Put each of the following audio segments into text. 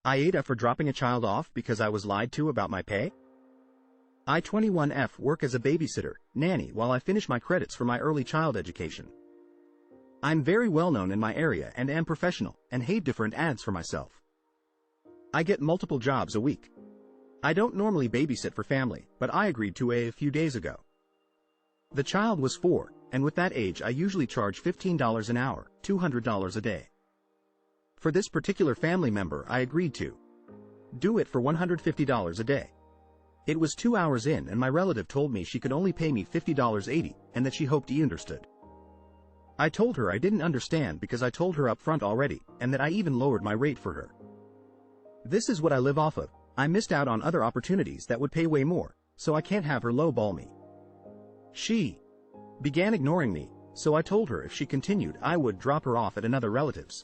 AITA for dropping a child off because I was lied to about my pay? I 21F work as a babysitter, nanny while I finish my credits for my early child education. I'm very well known in my area and am professional, and hate different ads for myself. I get multiple jobs a week. I don't normally babysit for family, but I agreed to a few days ago. The child was 4, and with that age I usually charge $15 an hour, $200 a day. For this particular family member I agreed to do it for $150 a day. It was 2 hours in and my relative told me she could only pay me $50.80 and that she hoped he understood. I told her I didn't understand because I told her up front already, and that I even lowered my rate for her. This is what I live off of. I missed out on other opportunities that would pay way more, so I can't have her lowball me. She began ignoring me, so I told her if she continued I would drop her off at another relative's.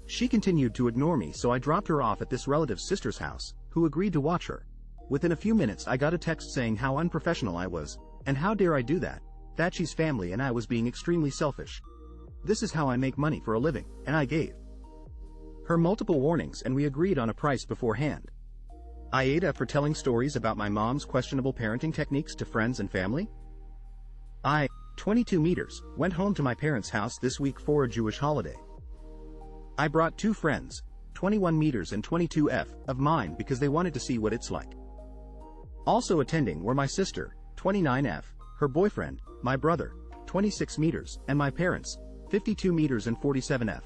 She continued to ignore me, so I dropped her off at this relative's sister's house, who agreed to watch her. Within a few minutes I got a text saying how unprofessional I was, and how dare I do that she's family and I was being extremely selfish. This is how I make money for a living, and I gave her multiple warnings and we agreed on a price beforehand. AITA for telling stories about my mom's questionable parenting techniques to friends and family. I, 22 meters, went home to my parents' house this week for a Jewish holiday. I brought 2 friends, 21 meters and 22F, of mine because they wanted to see what it's like. Also attending were my sister, 29F, her boyfriend, my brother, 26 meters, and my parents, 52 meters and 47F.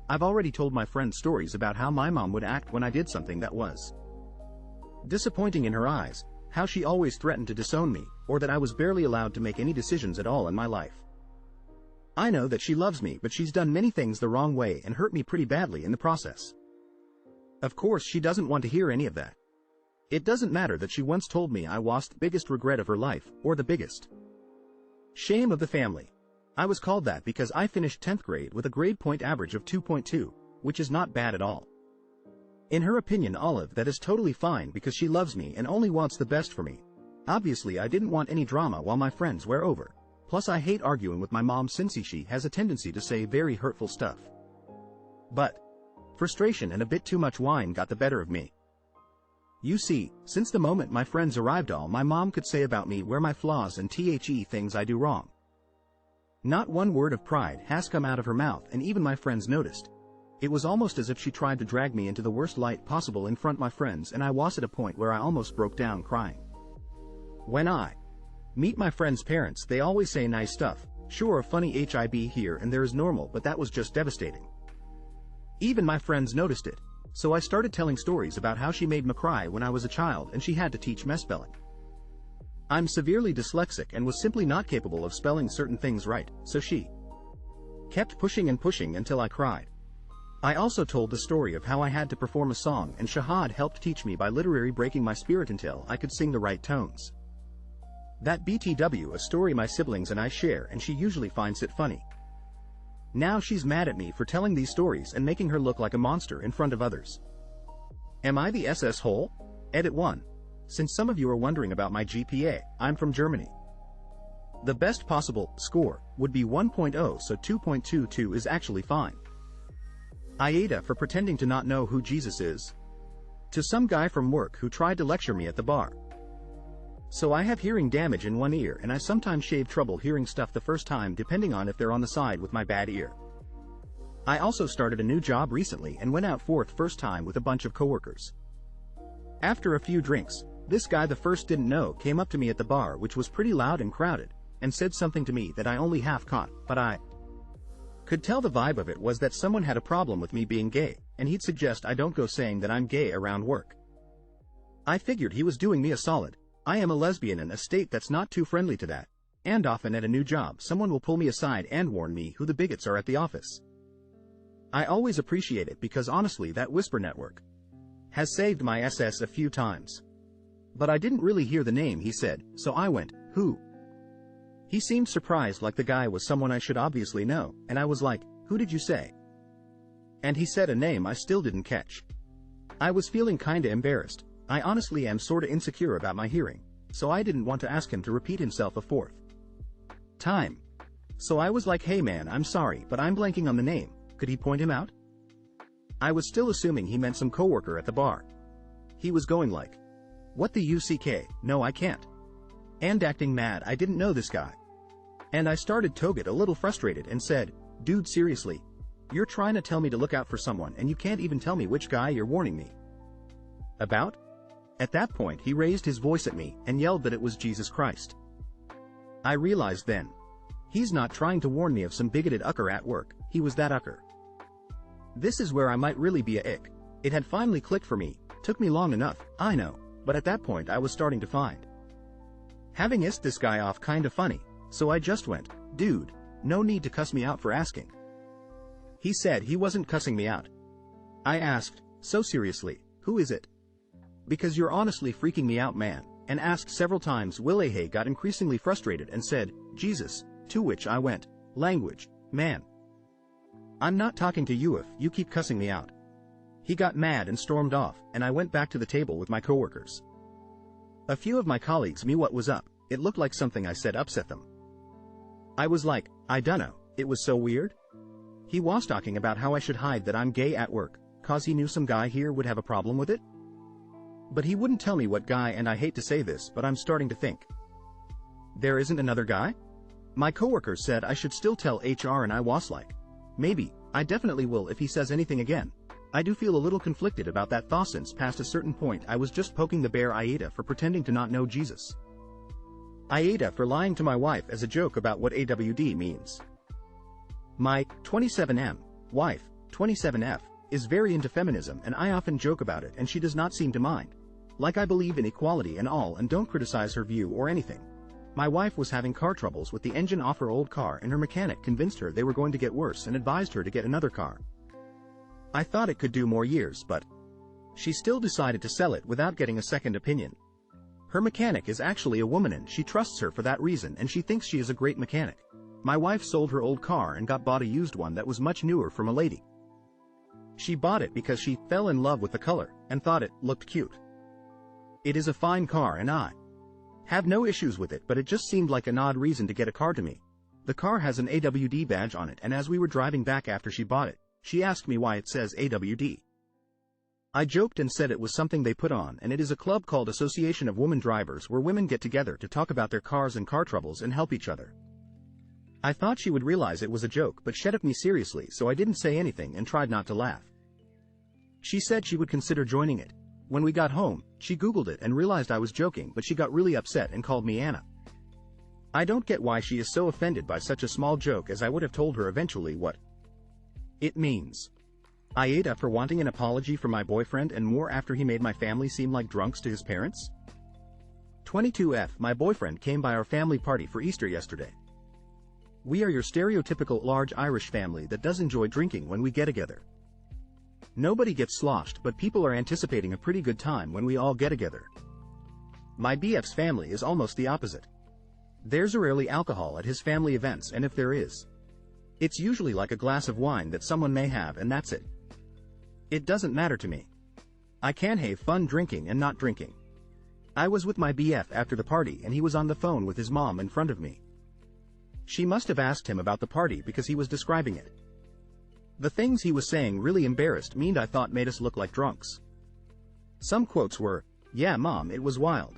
I've already told my friends stories about how my mom would act when I did something that was disappointing in her eyes, how she always threatened to disown me, or that I was barely allowed to make any decisions at all in my life. I know that she loves me, but she's done many things the wrong way and hurt me pretty badly in the process. Of course she doesn't want to hear any of that. It doesn't matter that she once told me I was the biggest regret of her life, or the biggest shame of the family. I was called that because I finished 10th grade with a grade point average of 2.2, which is not bad at all. In her opinion, Olive, that is totally fine because she loves me and only wants the best for me. Obviously I didn't want any drama while my friends were over. Plus I hate arguing with my mom since she has a tendency to say very hurtful stuff. But frustration and a bit too much wine got the better of me. You see, since the moment my friends arrived all my mom could say about me were my flaws and things I do wrong. Not one word of pride has come out of her mouth, and even my friends noticed. It was almost as if she tried to drag me into the worst light possible in front of my friends, and I was at a point where I almost broke down crying. When I meet my friends' parents they always say nice stuff, sure a funny HIB here and there is normal, but that was just devastating. Even my friends noticed it. So I started telling stories about how she made me cry when I was a child and she had to teach me spelling. I'm severely dyslexic and was simply not capable of spelling certain things right, so she kept pushing and pushing until I cried. I also told the story of how I had to perform a song and Shahad helped teach me by literally breaking my spirit until I could sing the right tones. That BTW a story my siblings and I share, and she usually finds it funny. Now she's mad at me for telling these stories and making her look like a monster in front of others. Am I the Asshole? Edit 1. Since some of you are wondering about my GPA, I'm from Germany. The best possible score would be 1.0, so 2.22 is actually fine. AITA for pretending to not know who Jesus is. To some guy from work who tried to lecture me at the bar. So I have hearing damage in one ear and I sometimes shave trouble hearing stuff the first time depending on if they're on the side with my bad ear. I also started a new job recently and went out for the first time with a bunch of coworkers. After a few drinks, this guy the first didn't know came up to me at the bar, which was pretty loud and crowded, and said something to me that I only half caught, but I could tell the vibe of it was that someone had a problem with me being gay, and he'd suggest I don't go saying that I'm gay around work. I figured he was doing me a solid. I am a lesbian in a state that's not too friendly to that, and often at a new job someone will pull me aside and warn me who the bigots are at the office. I always appreciate it because honestly that whisper network has saved my SS a few times. But I didn't really hear the name he said, so I went, who? He seemed surprised like the guy was someone I should obviously know, and I was like, who did you say? And he said a name I still didn't catch. I was feeling kinda embarrassed. I honestly am sorta insecure about my hearing, so I didn't want to ask him to repeat himself a fourth time. So I was like, hey man, I'm sorry, but I'm blanking on the name, could he point him out? I was still assuming he meant some coworker at the bar. He was going like, "What the UCK, no I can't." And acting mad I didn't know this guy. And I started to get a little frustrated and said, "Dude, seriously? You're trying to tell me to look out for someone and you can't even tell me which guy you're warning me about?" At that point he raised his voice at me and yelled that it was Jesus Christ. I realized then. He's not trying to warn me of some bigoted ucker at work, he was that ucker. This is where I might really be a ick. It had finally clicked for me, took me long enough, I know, but at that point I was starting to find having iced this guy off kinda funny, so I just went, "Dude, no need to cuss me out for asking." He said he wasn't cussing me out. I asked, "So seriously, who is it? Because you're honestly freaking me out, man," and asked several times. Willie got increasingly frustrated and said, "Jesus," to which I went, "Language, man. I'm not talking to you if you keep cussing me out." He got mad and stormed off, and I went back to the table with my coworkers. A few of my colleagues knew what was up. It looked like something I said upset them. I was like, "I dunno, it was so weird." He was talking about how I should hide that I'm gay at work, cause he knew some guy here would have a problem with it. But he wouldn't tell me what guy, and I hate to say this, but I'm starting to think. There isn't another guy? My coworker said I should still tell HR, and I was like, maybe, I definitely will if he says anything again. I do feel a little conflicted about that thought since past a certain point I was just poking the bear AITA for pretending to not know Jesus. AITA for lying to my wife as a joke about what AWD means. My 27M wife, 27F, is very into feminism and I often joke about it and she does not seem to mind. Like I believe in equality and all and don't criticize her view or anything. My wife was having car troubles with the engine off her old car and her mechanic convinced her they were going to get worse and advised her to get another car. I thought it could do more years, but she still decided to sell it without getting a second opinion. Her mechanic is actually a woman and she trusts her for that reason and she thinks she is a great mechanic. My wife sold her old car and bought a used one that was much newer from a lady. She bought it because she fell in love with the color and thought it looked cute. It is a fine car and I have no issues with it, but it just seemed like an odd reason to get a car to me. The car has an AWD badge on it and as we were driving back after she bought it, she asked me why it says AWD. I joked and said it was something they put on and it is a club called Association of Women Drivers where women get together to talk about their cars and car troubles and help each other. I thought she would realize it was a joke but she took me seriously so I didn't say anything and tried not to laugh. She said she would consider joining it. When we got home, she Googled it and realized I was joking but she got really upset and called me Anna. I don't get why she is so offended by such a small joke as I would have told her eventually what it means. AITA for wanting an apology for my boyfriend and more after he made my family seem like drunks to his parents. 22F My boyfriend came by our family party for Easter yesterday. We are your stereotypical large Irish family that does enjoy drinking when we get together. Nobody gets sloshed but people are anticipating a pretty good time when we all get together. My BF's family is almost the opposite. There's rarely alcohol at his family events and if there is, it's usually like a glass of wine that someone may have and that's it. It doesn't matter to me. I can have fun drinking and not drinking. I was with my BF after the party and he was on the phone with his mom in front of me. She must have asked him about the party because he was describing it. The things he was saying really embarrassed me and I thought made us look like drunks. Some quotes were, "Yeah mom, it was wild."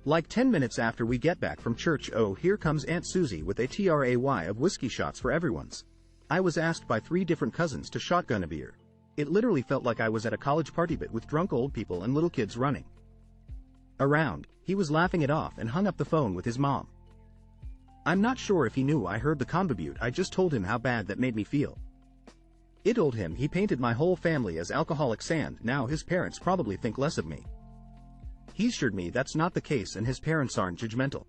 Like 10 minutes after we get back from church, "Oh, here comes Aunt Susie with a tray of whiskey shots for everyone's." I was asked by 3 different cousins to shotgun a beer. It literally felt like I was at a college party but with drunk old people and little kids running around. He was laughing it off and hung up the phone with his mom. I'm not sure if he knew I heard the contribute. I just told him how bad that made me feel. It told him he painted my whole family as alcoholics and now his parents probably think less of me. He assured me that's not the case and his parents aren't judgmental.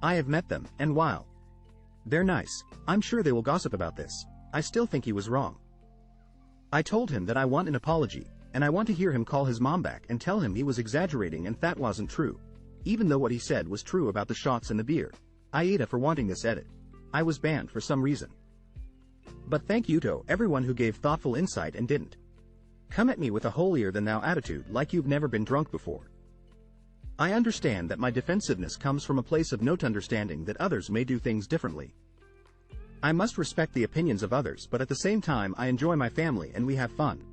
I have met them, and while they're nice, I'm sure they will gossip about this. I still think he was wrong. I told him that I want an apology, and I want to hear him call his mom back and tell him he was exaggerating and that wasn't true. Even though what he said was true about the shots and the beer. AITA for wanting this edit. I was banned for some reason. But thank you to everyone who gave thoughtful insight and didn't come at me with a holier-than-thou attitude like you've never been drunk before. I understand that my defensiveness comes from a place of not understanding that others may do things differently. I must respect the opinions of others but at the same time I enjoy my family and we have fun.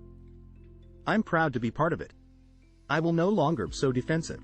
I'm proud to be part of it. I will no longer be so defensive.